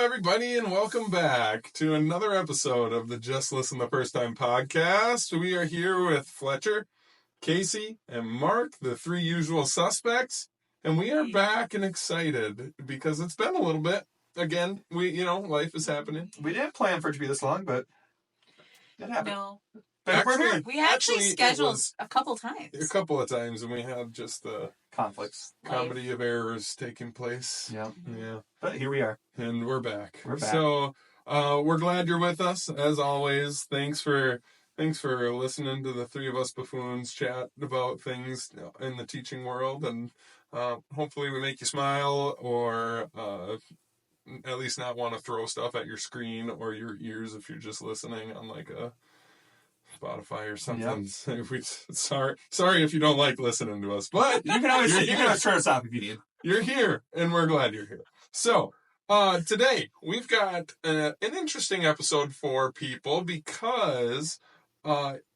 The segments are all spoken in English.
everybody, and welcome back to another episode of the Just Listen the First Time podcast. We are here with Fletcher, Casey, and Mark, the three usual suspects, and we are back and excited because it's been a little bit. Again, life is happening. We didn't plan for it to be this long, but it happened. No. We actually scheduled a couple times. A couple of times, and we had just the conflicts. Comedy of errors taking place. Yeah. Yeah. But here we are. And we're back. We're back. So we're glad you're with us, as always. Thanks for listening to the three of us buffoons chat about things in the teaching world, and hopefully we make you smile, or at least not want to throw stuff at your screen or your ears if you're just listening on like a Spotify or something. Yep. Sorry if you don't like listening to us, but you can always turn us off if you need. You're here, and we're glad you're here. So today we've got an interesting episode for people because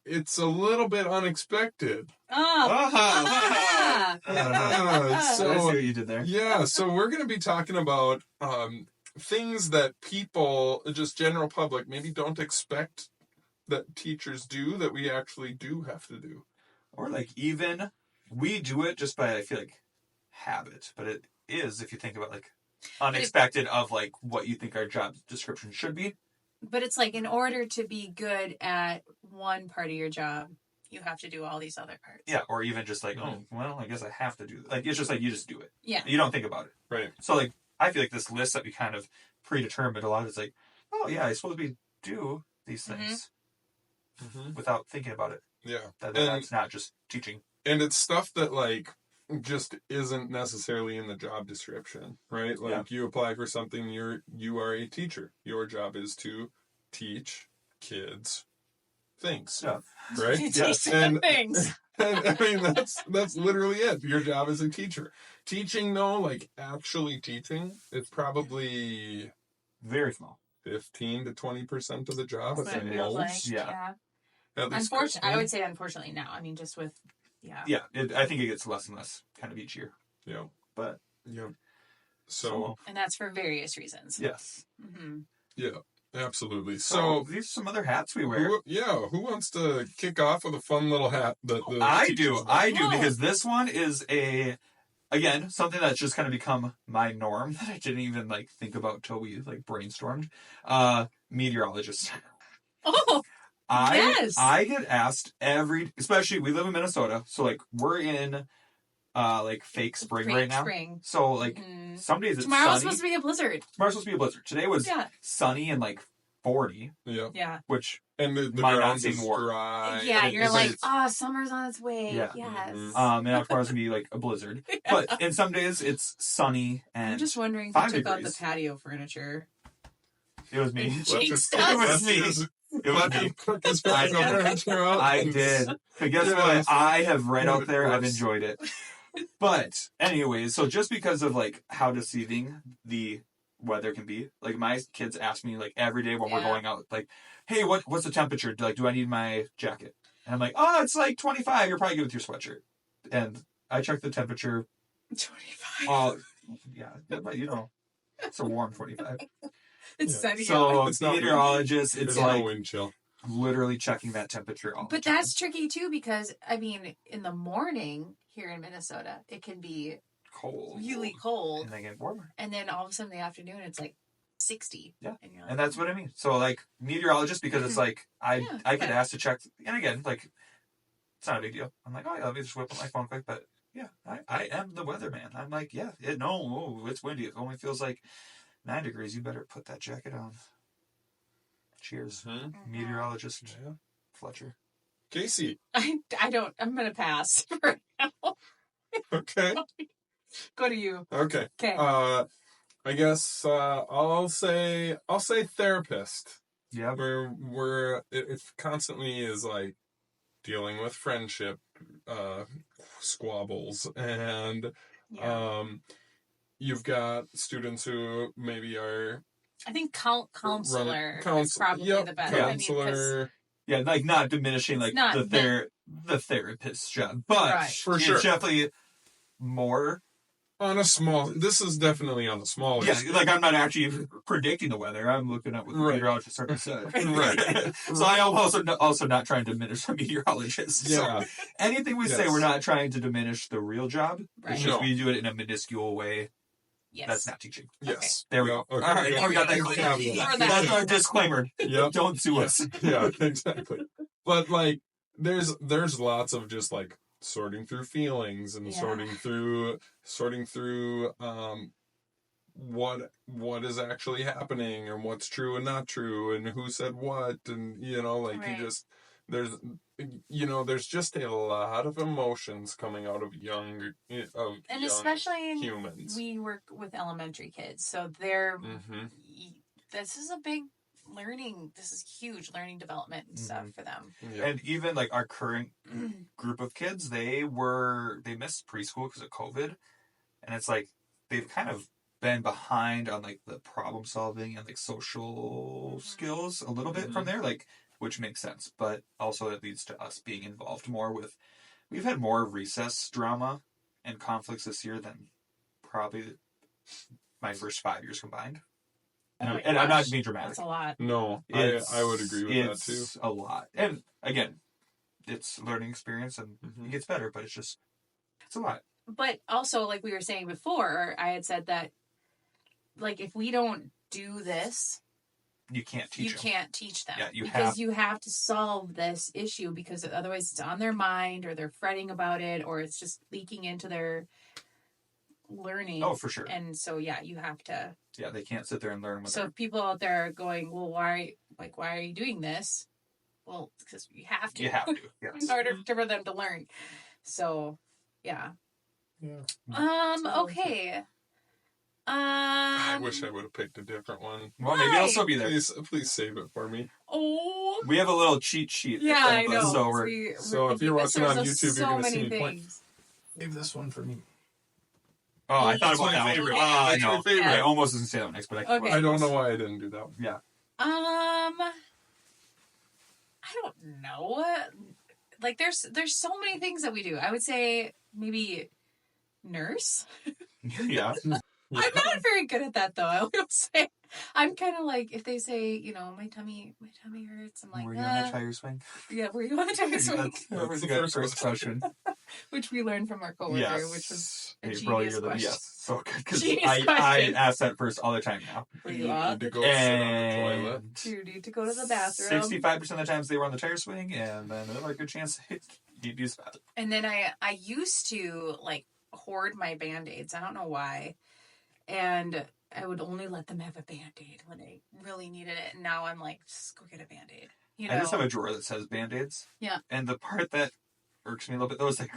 it's a little bit unexpected. Oh. So I see what you did there. Yeah, so we're going to be talking about things that people, just general public, maybe don't expect that teachers do that we actually do have to do. Or like even we do it just by, I feel like, habit. But it is, if you think about like unexpected of like what you think our job description should be. But it's like in order to be good at one part of your job, you have to do all these other parts. Yeah, or even just like, I guess I have to do it. Like, it's just like you just do it. Yeah. You don't think about it. Right. So like, I feel like this list that we kind of predetermined a lot is like, oh yeah, I supposed to do these things without thinking about it. Yeah. That's not just teaching. And it's stuff that like just isn't necessarily in the job description, right? Like you apply for something, you are a teacher. Your job is to teach kids things. Yeah. Right? Yes. And things. And I mean that's literally it. Your job as a teacher. Teaching though, like actually teaching, it's probably very small. 15 to 20% of the job at the most. most. Yeah. Unfortunately, I would say unfortunately now. I mean, just with Yeah, I think it gets less and less kind of each year. Yeah. But yeah. So and that's for various reasons. Yes. Mm-hmm. Yeah. Absolutely. So these are some other hats we wear. Who wants to kick off with a fun little hat? I do because this one is again something that's just kind of become my norm that I didn't even like think about till we like brainstormed. Meteorologist. Oh, yes. I get asked especially we live in Minnesota, so like we're in like fake spring right now. Spring. So like some days it's tomorrow's sunny. supposed to be a blizzard. Tomorrow's supposed to be a blizzard. Today was sunny and like 40. Yeah. Yeah. Which and the ground is dry. Yeah, you're like, summer's on its way. Yeah. Yes. Mm-hmm. And now tomorrow's gonna be like a blizzard. But in some days it's sunny and I'm just wondering if 5 you took out degrees. the patio furniture. It was me. Jinxed It was me. It was me. I did. But guess what? I have right out there. I've enjoyed it. But anyways, so just because of like how deceiving the weather can be, like my kids ask me like every day when we're going out, like, hey, what's the temperature? Like, do I need my jacket? And I'm like, oh, it's like 25. You're probably good with your sweatshirt. And I check the temperature. 25. Yeah, but it's a warm 25. It's sunny. So It's not meteorologist, it's like no wind chill. literally checking that temperature all But the time. that's tricky too because I mean, in the morning here in Minnesota, it can be cold, really cold, and then get warmer. and then all of a sudden in the afternoon it's like 60. Yeah, and you're like, and that's what I mean. So like meteorologist, because it's like I get asked to check, and again, like it's not a big deal. I'm like, oh yeah, let me just whip up my phone quick. But yeah, I am the weatherman. I'm like, yeah, it's windy. It only feels like 9 degrees. You better put that jacket on. Cheers, meteorologist Fletcher. Casey. I don't. I'm gonna pass for now. Okay. Go to you. Okay. Okay. I guess I'll say therapist. Yeah. Where it constantly is like dealing with friendship squabbles, and you've got students who maybe are, I think counselor is probably the best. Counselor. Yeah, like not diminishing like the therapist's job, but right. For it's sure definitely more This is definitely on a smaller Yeah, scale. like I'm not actually predicting the weather. I'm looking at what the meteorologist already said. Right. So I am also not trying to diminish the meteorologist. Yeah. So anything we say, we're not trying to diminish the real job. Right. It's just we do it in a minuscule way. Yes. That's not teaching. Yes. There we go. Okay. All right, we got that clear. That's our disclaimer. Yep. Don't sue us. Yeah, exactly. But like, there's lots of just like sorting through feelings and sorting through what is actually happening and what's true and not true and who said what, and you just there's just a lot of emotions coming out of young especially humans. We work with elementary kids, so they're Mm-hmm. this is huge learning development and stuff for them. Yeah. And even like our current group of kids, they missed preschool because of COVID, and it's like they've kind of been behind on like the problem solving and like social skills a little bit from there, like, which makes sense, but also it leads to us being involved more with. We've had more recess drama and conflicts this year than probably my first 5 years combined. And I'm not being dramatic. That's a lot. No, I would agree with that too. It's a lot. And again, it's a learning experience and it gets better, but it's a lot. But also, like we were saying before, I had said that, like, if we don't do this, you can't teach them. Can't teach them. Yeah, you have to solve this issue, because otherwise it's on their mind, or they're fretting about it, or it's just leaking into their learning. Oh, for sure. And so, you have to. Yeah, they can't sit there and learn. So if people out there are going, well, why are you doing this? Well, because you have to. You have to, yes. In order for them to learn. So, yeah. Yeah. Okay. I wish I would have picked a different one. Well, maybe it'll still be there. Please save it for me. Oh. We have a little cheat sheet. Yeah, I know. So if you're watching on YouTube, you're going to see me point. Save this one for me. Oh, I thought about that one. favorite. I know. my favorite. I almost didn't say that next, but I don't know why I didn't do that one. Yeah. I don't know. Like, there's so many things that we do. I would say maybe nurse. Yeah. I'm not very good at that, though. I will say, I'm kind of like, if they say, my tummy hurts, I'm like, were you on a tire swing? Yeah, were you on a tire swing? That was the first question. Which we learned from our coworker, Yes. which was a April, genius question. yes, so good, because Genius I ask that first all the time now. Were You you off? need to go sit on the toilet. Do you need to go to the bathroom? 65% of the times they were on the tire swing, and then another good chance you'd use that. And then I used to, like, hoard my Band-Aids. I don't know why. And I would only let them have a Band-Aid when they really needed it. And now I'm like, just go get a Band-Aid. I just have a drawer that says Band-Aids. Yeah. And the part that irks me a little bit, though, is like,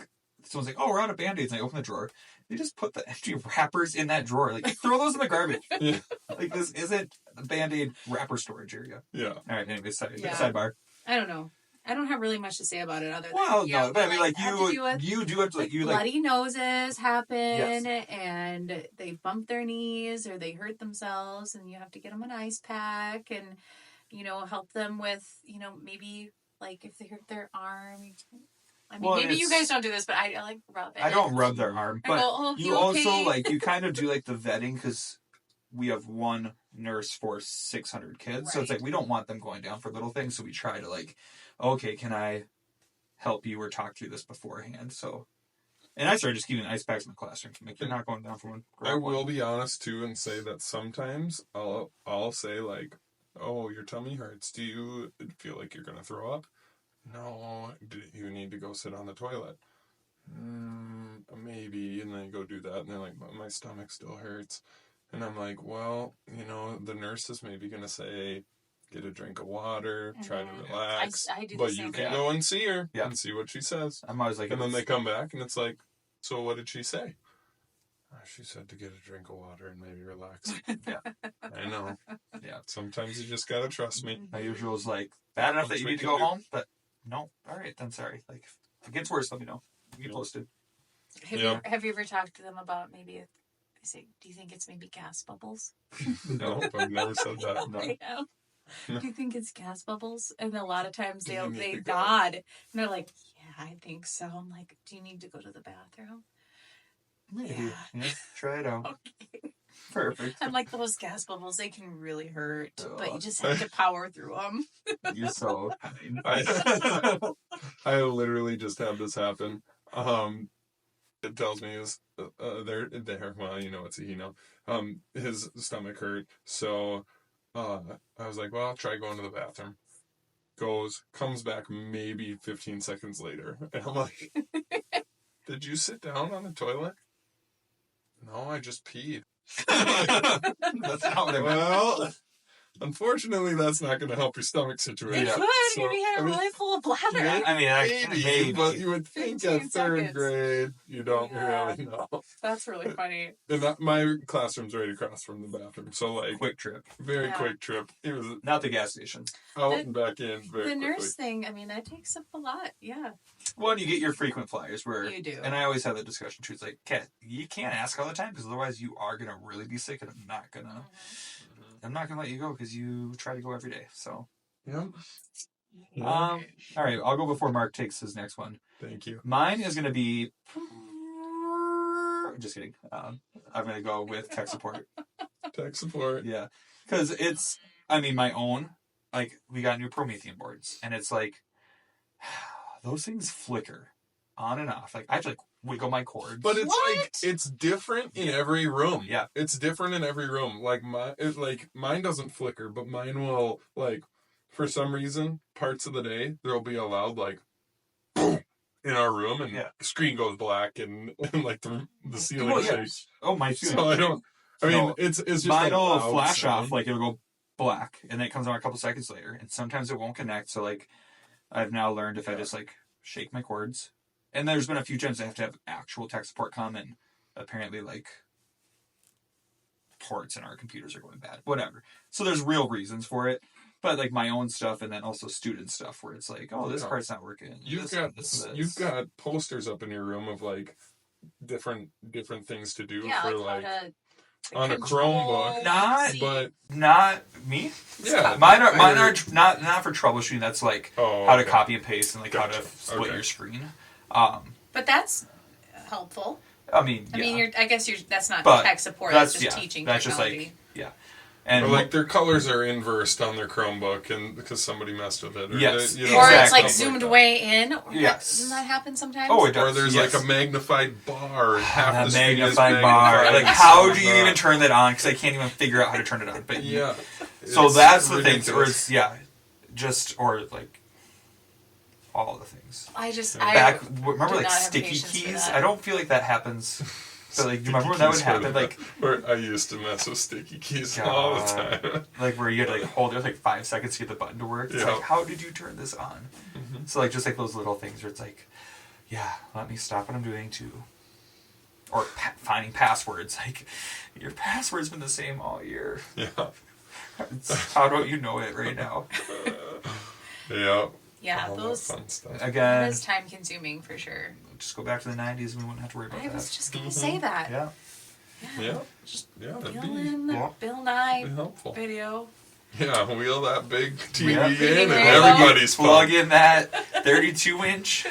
someone's like, oh, we're out of Band-Aids. And I open the drawer. They just put the empty wrappers in that drawer. Like, throw those in the garbage. Yeah. Like, this isn't a Band-Aid wrapper storage area. Yeah. All right, anyways, Yeah. sidebar. I don't know. I don't have really much to say about it other than, Well, no, but I mean, like, you do it, like, you, like, bloody noses happen, Yes. and they bump their knees or they hurt themselves, and you have to get them an ice pack and, help them with, maybe, like, if they hurt their arm. I mean, maybe you guys don't do this, but I like rub it. I don't rub their arm, but oh, you okay? also, like, you kind of do, like, the vetting, because we have one nurse for 600 kids, so it's Right. like, we don't want them going down for little things, so we try to, like, okay, can I help you or talk through this beforehand? So, and I started just keeping ice packs in the classroom. Like, you're not going down for one. I will be honest too and say that sometimes I'll say like, "Oh, your tummy hurts. Do you feel like you're gonna throw up?" No. Do you need to go sit on the toilet? Maybe. And then I go do that, and they're like, "My stomach still hurts," and I'm like, "Well, the nurse is maybe gonna say, get a drink of water, try to relax. I do the but same you thing. can go and see her Yeah. and see what she says." I'm always like, And then they come back and it's like, "So what did she say?" She said to get a drink of water and maybe relax. Yeah. I know. Yeah. Sometimes you just gotta trust me. My usual is like, bad enough that you need to go home, but no. All right, then sorry. Like, if it gets worse, let me know. Get posted. Have you ever talked to them about maybe, they say, do you think it's maybe gas bubbles? No, I've never said that. No. I have. Do you think it's gas bubbles? And a lot of times they need to go. nod. And they're like, yeah, I think so. I'm like, do you need to go to the bathroom? Maybe. Yeah. Try it out. Okay. Perfect. I'm like, those gas bubbles, they can really hurt, but Oh. you just have to power through them. You're so kind. I literally just had this happen. It tells me is there. Well, you know it's a he now. His stomach hurt, so I was like, well, I'll try going to the bathroom. Comes back maybe 15 seconds later, and I'm like, did you sit down on the toilet? No, I just peed. That's not what I meant. Well, unfortunately, that's not going to help your stomach It situation. could. So, Maybe you had a really full bladder. I mean, maybe. but you would think 15 at third seconds. grade, you don't Yeah. really know. That's really funny. And my classroom's right across from the bathroom, so like Quick trip. very Yeah. quick trip. It was Not the gas station. out and back in very The quickly. nurse thing, I mean, that takes up a lot. Yeah. Well, and you get your frequent flyers where... You do. And I always have that discussion too. It's like, Kat, you can't ask all the time because otherwise you are going to really be sick and I'm not going to let you go because you try to go every day. So, Yeah. all right, I'll go before Mark takes his next one. Thank you. Mine is going to be... Just kidding. I'm going to go with tech support. Tech support. Yeah. Because it's, I mean, my own, like, we got new Promethean boards, and it's like, those things flicker on and off. Like, I have to, like, wiggle my cords. But it's What? like it's different in every room. Yeah. It's different in every room. Like mine doesn't flicker, but mine will like for some reason parts of the day there'll be a loud like boom in our room and the screen goes black and like the ceiling shakes. Oh, my ceiling. So I don't. I mean, No, it's just mine a will loud flash sound. off, like, it'll go black, and then it comes on a couple seconds later, and sometimes it won't connect, so, like, I've now learned if I just, like, shake my cords, and there's been a few times I have to have actual tech support come, and apparently, like, ports in our computers are going bad. Whatever. So there's real reasons for it, but, like, my own stuff, and then also student stuff, where it's like, oh, this part's not working. You've got posters up in your room of, like, different things to do Yeah, for, like on a Chromebook. Not me. Yeah. Mine are not for troubleshooting. That's like how to okay. copy and paste and like how to split Okay. your screen. But that's helpful. I mean, I guess that's not But tech support. That's just teaching That's technology. just like and Or like their colors are inversed on their Chromebook, and because somebody messed with it. Or Yes. they, Or it's Exactly. like zoomed way in. Yes. Doesn't that happen sometimes? Oh, it does. Or there's like a magnified bar. Half a the screen is magnified bar. Like, magnified. how do you even turn that on? Because I can't even figure out how to turn it on. But Yeah. So It's that's the thing. Or ridiculous. it's or like all the things. Remember do like not have sticky patience for keys? that. I don't feel like that happens. But like, do you remember when Sticky that would keys happen? were Like, where I used to mess with sticky keys all the time. like where you had to like hold it like 5 seconds to get the button to work. It's Yeah. like, how did you turn this on? Mm-hmm. So like just like those little things where it's like, yeah, let me stop what I'm doing or finding passwords. Like, your password's been the same all year. Yeah. How don't you know it right now? Yeah. Yeah, All that those. fun stuff. That Again, is time consuming for sure. just go back to the 90s and we wouldn't have to worry about I that. was just gonna say that. Yeah. Yeah. That'd Bill Nye be helpful. video. Yeah, wheel that big TV Yeah. in and Yeah. everybody's Plug fun. in that 32-inch.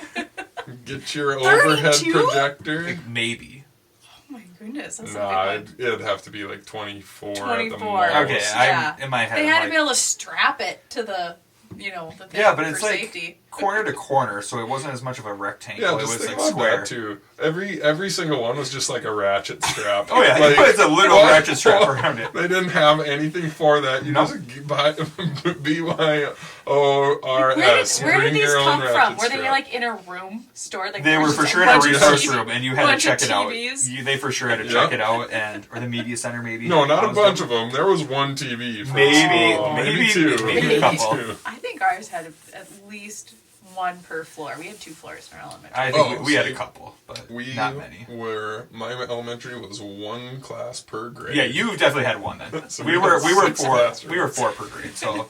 Get your overhead 32? projector. Like, maybe. Oh my goodness, that's Nah, a big one. it'd have to be like 24 at the 24. most. Okay, Yeah. I'm in my head. They I'm had like, to be able to strap it to the thing yeah, but for it's like safety. corner to corner, so it wasn't as much of a rectangle. Yeah, it just was think like about square. that too. Every single one was just like a ratchet strap. Oh yeah, like, it's a little what? ratchet strap around it. They didn't have anything for that. You Nope. just buy BYORS. Where did Bring these your own come from? ratchet Were they strap. like in a room stored? Like They there were was for just sure in a bunch of resource TV room, and you had to bunch check of it out. TVs. They for sure had to check it out, or the media center maybe. No, not a Housed bunch them. of them. There was one TV. For Maybe- school. maybe- two. maybe a couple. two. I think ours had at least one per floor. We had 2 floors in our elementary. I think Oh, we had see, a couple, but We not many. my elementary was one class per grade. Yeah, you definitely had one then. So we we were had 6 classrooms. we were 4 per grade. So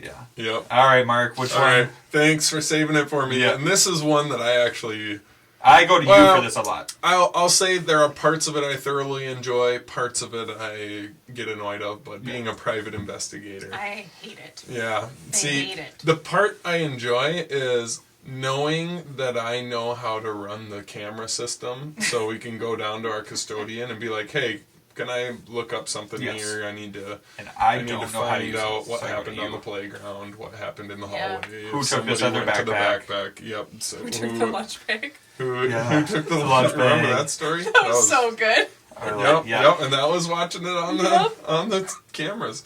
yeah. Yep. All right, Mark. Which All one? right. Thanks for saving it for me. Yeah. And this is one that I actually. I go to you Well, for this a lot. I'll say there are parts of it I thoroughly enjoy, parts of it I get annoyed of, but being a private investigator. I hate it. Yeah. I See, hate it. the part I enjoy is knowing that I know how to run the camera system, so we can go down to our custodian and be like, hey, can I look up something here? I need to. And I need don't to know how to find use out it, what so happened on the playground, what happened in the hallway. Who took this somebody other went to the backpack? backpack. Yep. So Who took the lunch bag? Who took the lunch bag? Remember that story? That was so good. Yep, and that was watching it on the cameras.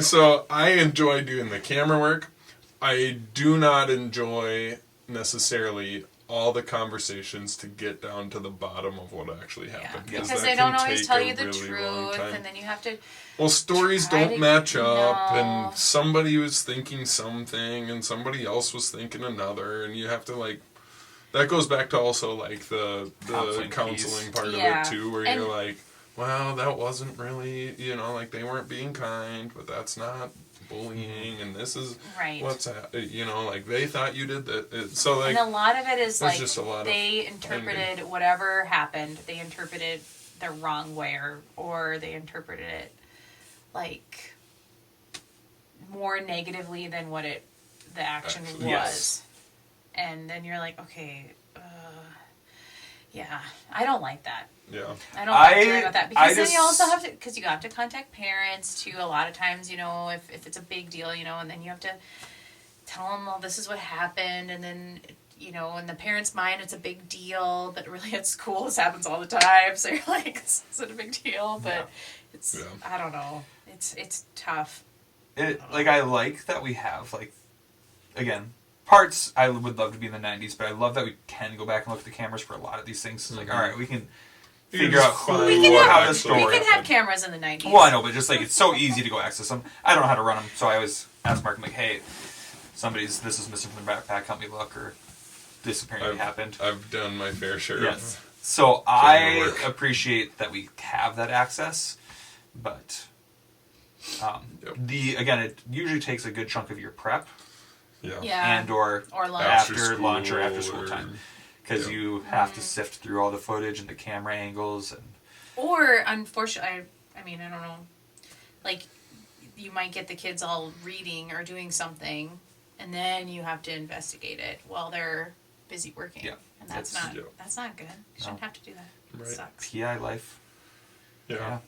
So I enjoy doing the camera work. I do not enjoy necessarily all the conversations to get down to the bottom of what actually happened. Because they don't always tell you the truth, and then you have to. Well, stories don't match up, and somebody was thinking something, and somebody else was thinking another, and you have to like. That goes back to also like the counseling part of it too, where you're like, well, that wasn't really, like they weren't being kind, but that's not bullying, and this is what's like they thought you did that. So like, and a lot of it is like just a lot they interpreted whatever happened. They interpreted the wrong way, or they interpreted it like more negatively than what the action was. Yes. And then you're like, okay, I don't like that. Yeah. I don't like dealing with that. Because then you also have to, because you have to contact parents too. A lot of times, if it's a big deal, and then you have to tell them, well, this is what happened. And then, in the parents' mind, it's a big deal. But really at school, this happens all the time. So you're like, this isn't a big deal. But it's, I don't know. It's tough. I like that we have, again, parts I would love to be in the 90s, but I love that we can go back and look at the cameras for a lot of these things. It's all right, we can figure out how to store it. We can have cameras in the 90s. Well, I know, but just it's so easy to go access them. I don't know how to run them, so I always ask Mark, I'm like, hey, this is missing from the backpack, help me look, or this apparently happened. I've done my fair share of so I appreciate that we have that access, but it usually takes a good chunk of your prep. And or lunch. after lunch or after school time, because you have to sift through all the footage and the camera angles or unfortunately, I mean, I don't know, like you might get the kids all reading or doing something, and then you have to investigate it while they're busy working. And that's not good. You shouldn't have to do that. It sucks. PI life. Or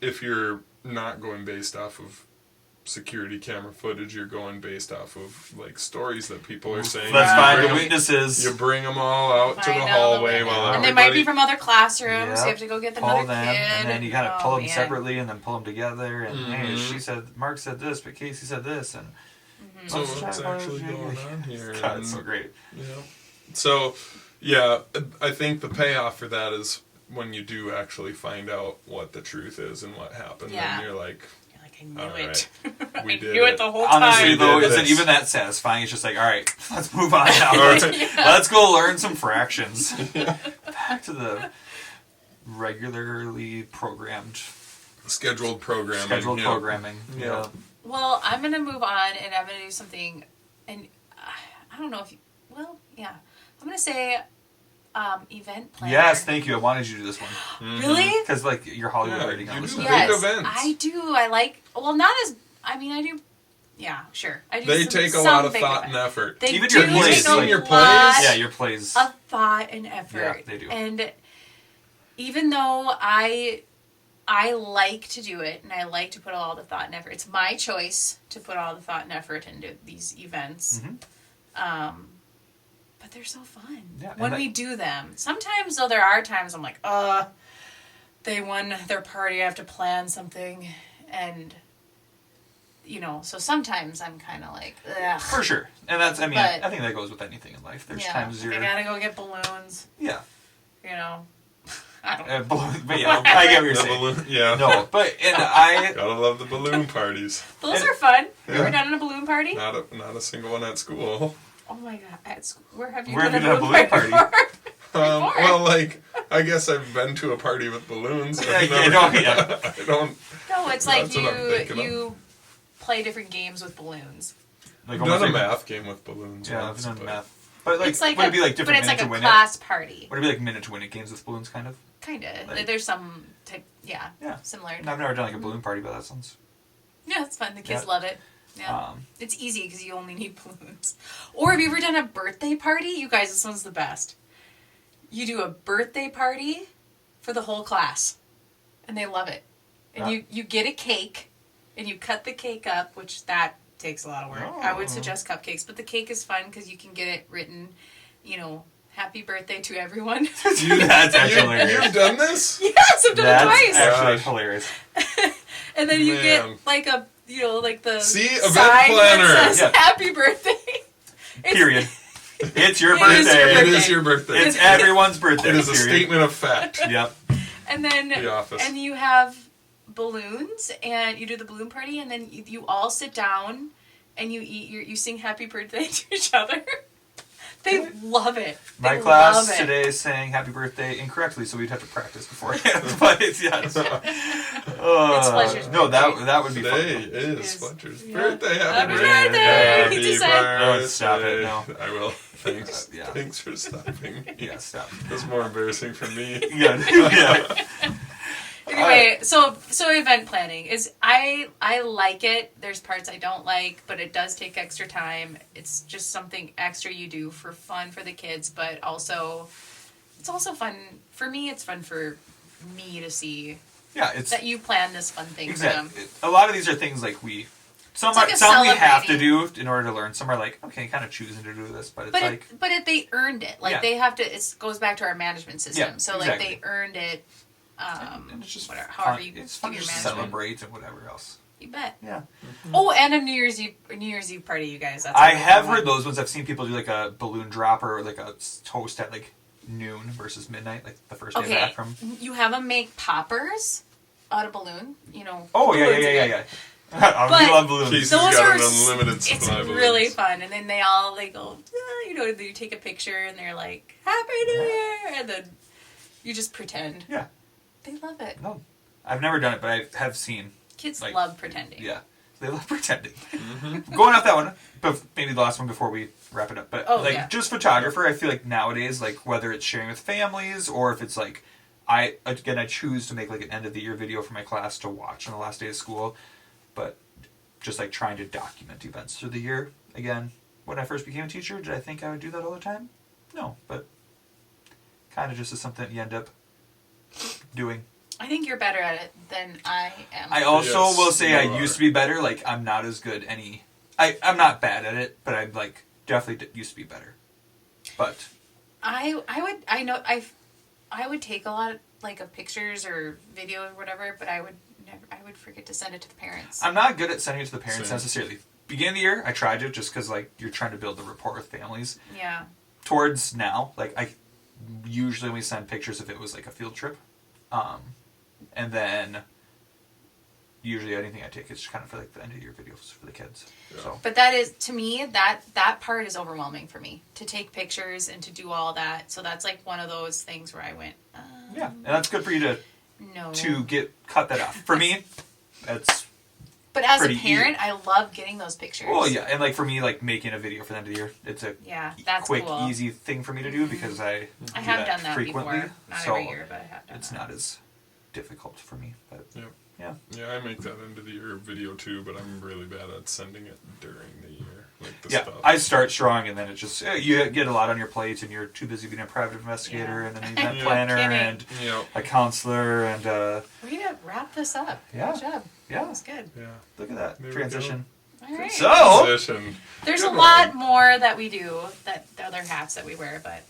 if you're not going based off of security camera footage, you're going based off of stories that people are saying. Let's find the witnesses. You bring them all out to the hallway and they might be from other classrooms. So you have to go get another kid, and then you gotta pull them separately and then pull them together. And hey, Mark said this, but Casey said this, and so what's actually going on here? God, it's so great. So I think the payoff for that is when you do actually find out what the truth is and what happened, and you're like, I knew it. I knew it the whole time. Honestly, though, isn't even that satisfying. It's just all right, let's move on now. Let's go learn some fractions. Back to the regularly programmed... Scheduled programming. Yeah. Well, I'm going to move on, and I'm going to do something, and I don't know if you... Well, yeah. I'm going to say... event planner. Yes, thank you. I wanted you to do this one. Really? Because your Hollywood writing. You do big events. I do. I like. Well, not as. I mean, I do. Yeah, sure. I do. They take a lot of thought and effort. They even do your plays. Take your a plays. Yeah, your plays. Of thought and effort. Yeah, they do. And even though I like to do it, and I like to put all the thought and effort, it's my choice to put all the thought and effort into these events. But they're so fun when we do them. Sometimes, though, there are times I'm like, they won their party. I have to plan something. And, so sometimes I'm kind of like, ugh. For sure. And that's, I think that goes with anything in life. There's times I gotta go get balloons. Yeah. I don't know. But I get what you're saying. Balloon, yeah. No, but, I... Gotta love the balloon parties. Those are fun. You ever done a balloon party? Not a single one at school. Oh my god! At school, where have you done a balloon party? Well, I guess I've been to a party with balloons. I don't. No, it's like you play different games with balloons. I've done a math game with balloons. Yeah, I've done math. But it's like would it be like different minute to win it? But it's like a class party. Would it be like minute to win it games with balloons, kind of? Kind of. There's some type, similar. I've never done like a balloon party, but that sounds... Yeah, it's fun. The kids love it. Yeah. It's easy because you only need balloons. Or have you ever done a birthday party? You guys, this one's the best. You do a birthday party for the whole class. And they love it. And you get a cake. And you cut the cake up, which that takes a lot of work. Oh. I would suggest cupcakes. But the cake is fun because you can get it written, happy birthday to everyone. That's actually hilarious. You've done this? Yes, I've done it twice. That's actually hilarious. And then you get like a, like the event sign planner. that says happy birthday. Period. It's your birthday. It is your birthday. It's everyone's birthday. It is a statement of fact. Yep. And then The office. And you have balloons, and you do the balloon party, and then you all sit down and you eat you sing happy birthday to each other. They love it. My class today sang happy birthday incorrectly, so we'd have to practice beforehand. But it's It's Fletcher's no, birthday. that would be fun. Today is Fletcher's birthday. Happy birthday! Happy He just birthday. Oh, stop it, no. I will. Thanks. Yeah. Thanks for stopping. Yeah, stop. That's more embarrassing for me. Yeah. Anyway, so event planning is I like it. There's parts I don't like, but it does take extra time. It's just something extra you do for fun for the kids, but also it's also fun for me. It's fun for me to see. Yeah, it's that you plan this fun thing for them. A lot of these are things like some we have to do in order to learn. Some are like, okay, kind of choosing to do this, but it's they earned it. Like they have to. It goes back to our management system. Yeah, so exactly. they earned it. And it's just however fun. you It's fun do to your celebrate and whatever else. You bet. Yeah. Oh, and a New Year's Eve party, you guys. That's I have heard those ones. I've seen people do like a balloon drop or like a toast at like noon versus midnight, like the first day back from. You have them make poppers out of balloon. Oh yeah. I love balloons. Casey's Those got are an unlimited supply of balloons. It's really fun, and then they all go. You take a picture, and they're like, "Happy New Year," and then you just pretend. Yeah. They love it. No, I've never done it, but I have seen. Kids love pretending. Yeah, they love pretending. Going off that one, but maybe the last one before we wrap it up. But just photographer, I feel like nowadays, like whether it's sharing with families or if it's like, I choose to make like an end of the year video for my class to watch on the last day of school, but just like trying to document events through the year. Again, when I first became a teacher, did I think I would do that all the time? No, but kind of just is something you end up doing. I think you're better at it than I am. I also will say I used to be better. Like I'm not as good I'm not bad at it, but I'm like definitely used to be better. But I would take a lot of pictures or video or whatever, but I would forget to send it to the parents. I'm not good at sending it to the parents necessarily. Beginning of the year, I tried to just because like you're trying to build the rapport with families. Yeah. Towards now, like I usually only send pictures if it was like a field trip, and then usually anything I take is kind of for like the end of year videos for the kids. Yeah. So, but that is to me that part is overwhelming for me to take pictures and to do all that. So that's like one of those things where I went. Yeah, and that's good for you to cut that off. For me, that's. But as a parent, I love getting those pictures. Well, yeah, and like for me, like making a video for the end of the year, it's a that's quick, cool. easy thing for me to do because I have done that frequently. Before. Not every year, but I have done it's that. not as difficult for me. But yeah, I make that end of the year video too, but I'm really bad at sending it during the year. Like the stuff. I start strong, and then it just you get a lot on your plate, and you're too busy being a private investigator and an event planner and a counselor and. We're gonna wrap this up. Yeah. Good job. Yeah, that's good. Yeah, look at that transition. All right. So there's a lot more that we do, the other hats that we wear, but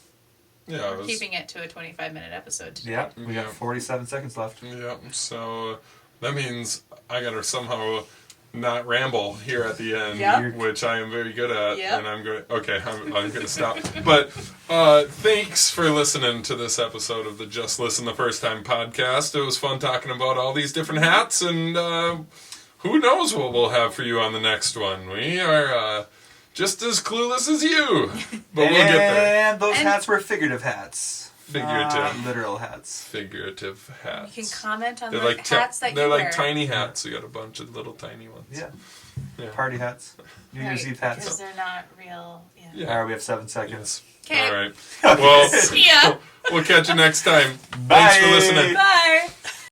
we're keeping it to a 25-minute episode today. Yeah, we got 47 seconds left. Yeah, so that means I gotta somehow not ramble here at the end, which I am very good at, and I'm going. Okay, I'm going to stop. But thanks for listening to this episode of the Just Listen the First Time podcast. It was fun talking about all these different hats, and who knows what we'll have for you on the next one. We are just as clueless as you, but we'll get there. And those hats were figurative hats. Figurative. Literal hats. Figurative hats. You can comment on they're the like hats that you wear. wear. They're like tiny hats. We got a bunch of little tiny ones. Yeah. Party hats. New Year's Eve hats. Because they're not real. Yeah. All right, we have 7 seconds. Okay. All right. Well, see ya. We'll catch you next time. Bye. Thanks for listening. Bye.